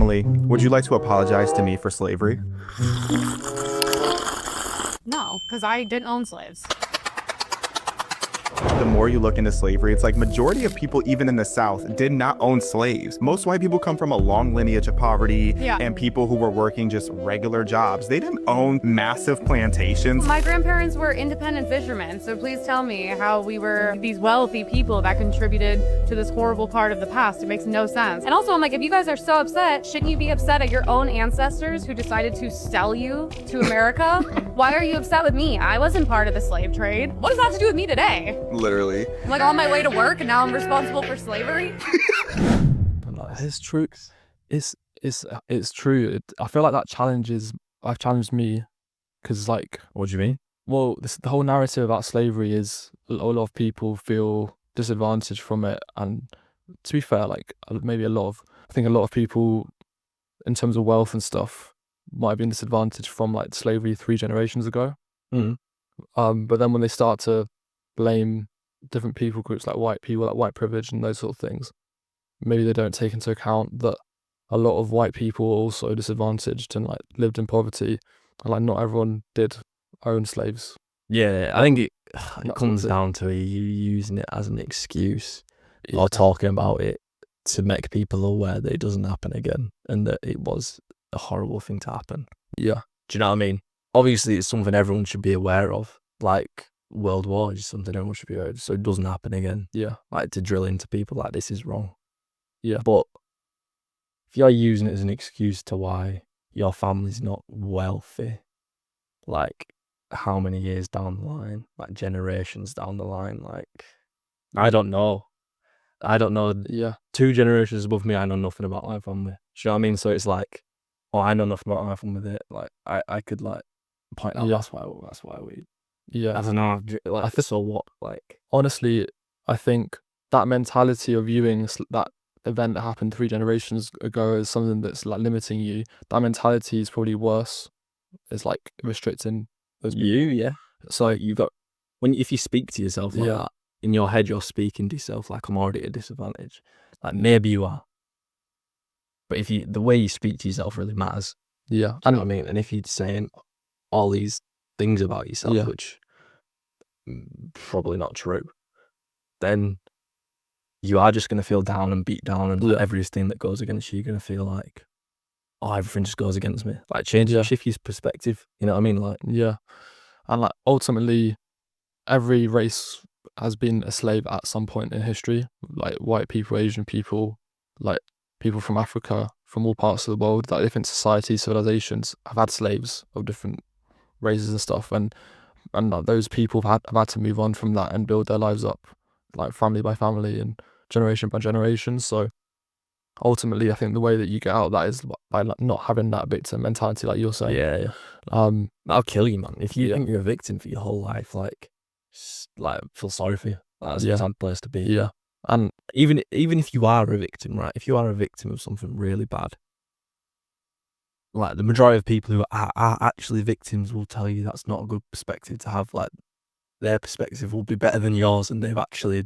Emily, would you like to apologize to me for slavery? No, because I didn't own slaves. The more you look into slavery, it's like majority of people, even in the South, did not own slaves. Most white people come from a long lineage of poverty and people who were working just regular jobs. They didn't own massive plantations. My grandparents were independent fishermen, so please tell me how we were these wealthy people that contributed to this horrible part of the past. It makes no sense. And also, I'm like, if you guys are so upset, shouldn't you be upset at your own ancestors who decided to sell you to America? Why are you upset with me? I wasn't part of the slave trade. What does that have to do with me today? Literally. I'm like on my way to work and now I'm responsible for slavery? It's true. It's true. I feel like that I've challenged me because, like, What do you mean? well, the whole narrative about slavery is a lot of people feel disadvantaged from it, and to be fair, like maybe I think a lot of people in terms of wealth and stuff might have been disadvantaged from like slavery 3 generations ago. But then when they start to blame different people groups like white people, like white privilege and those sort of things, maybe they don't take into account that a lot of white people are also disadvantaged and like lived in poverty, and like not everyone did own slaves. Yeah, I think it That's comes it. down to you using it as an excuse or talking about it to make people aware that it doesn't happen again and that it was a horrible thing to happen. Yeah. Do you know what I mean? Obviously, it's something everyone should be aware of. Like World War is something everyone should be aware of, so it doesn't happen again. Yeah. Like to drill into people like this is wrong. Yeah. But if you're using it as an excuse to why your family's not wealthy, like how many years down the line, like generations down the line, like I don't know. Yeah. 2 generations above me, I know nothing about my family. Do you know what I mean? So it's like, oh, I know nothing about my family. With it, like I could like point out Yeah. that's why we. Yeah. I don't know. Like so what? Like Honestly, I think that mentality of viewing that event that happened 3 generations ago as something that's like limiting you, that mentality is probably worse. It's like restricting those people. yeah. So you've got if you speak to yourself like that, in your head you're speaking to yourself like I'm already at a disadvantage. Like maybe you are, but the way you speak to yourself really matters. Yeah. Do you know what I mean? And if you're saying all these things about yourself, which probably not true, then you are just going to feel down and beat down, and everything that goes against you, you're going to feel like, oh, everything just goes against me. Like shift your perspective. You know what I mean? Like and like ultimately, every race has been a slave at some point in history. Like white people, Asian people, like people from Africa, from all parts of the world, like different societies, civilizations have had slaves of different races and stuff, and like, those people have had to move on from that and build their lives up, like family by family and generation by generation. So ultimately, I think the way that you get out of that is by like, not having that victim mentality, like you're saying. Yeah. That'll kill you, man. If you think you're a victim for your whole life, like feel sorry for you. That's a sad place to be. Yeah. And even if you are a victim, right? If you are a victim of something really bad, like the majority of people who are actually victims will tell you that's not a good perspective to have. Like their perspective will be better than yours, and they've actually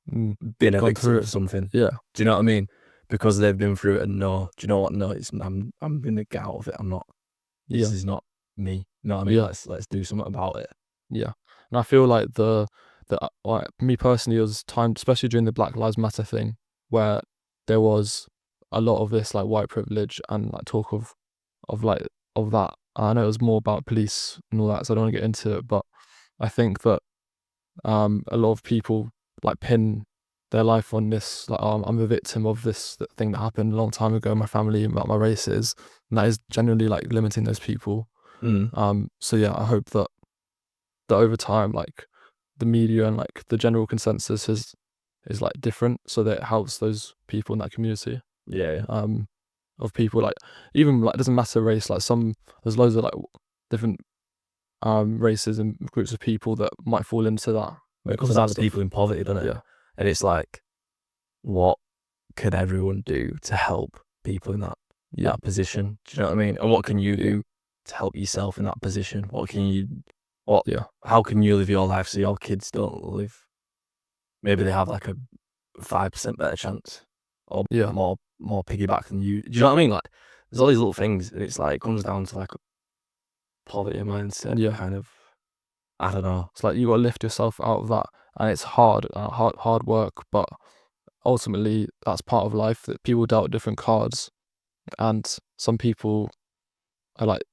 been a victim of something. Yeah. Do you know what I mean? Because they've been through it and know. Do you know what? No, I'm gonna get out of it. I'm not. This is not me. You know what I mean? Yeah. Let's do something about it. Yeah. And I feel like like me personally, it was time, especially during the Black Lives Matter thing, where there was a lot of this like white privilege and like talk of that. I know it was more about police and all that, so I don't want to get into it, but I think that a lot of people like pin their life on this, like, oh, I'm a victim of this thing that happened a long time ago in my family about my races, and that is generally like limiting those people. So yeah, I hope that over time, like the media and like the general consensus is like different, so that it helps those people in that community. Of people, like even like it doesn't matter race, like there's loads of like different races and groups of people that might fall into that. It comes down to people in poverty, doesn't it? Yeah. And it's like, what could everyone do to help people in that position? Do you know what I mean? And what can you do to help yourself in that position? How can you live your life so your kids don't live? Maybe they have like a 5% better chance or more more piggyback than you. Do you know what I mean? Like, there's all these little things, and it's like it comes down to like a poverty mindset. Yeah. Kind of. I don't know. It's like you got to lift yourself out of that, and it's hard work, but ultimately that's part of life. That people dealt different cards, and some people are like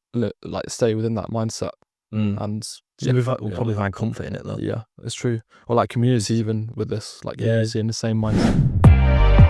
stay within that mindset, and We'll probably find comfort in it though. yeah, it's true. Or like community, even with this, like community in the same mindset.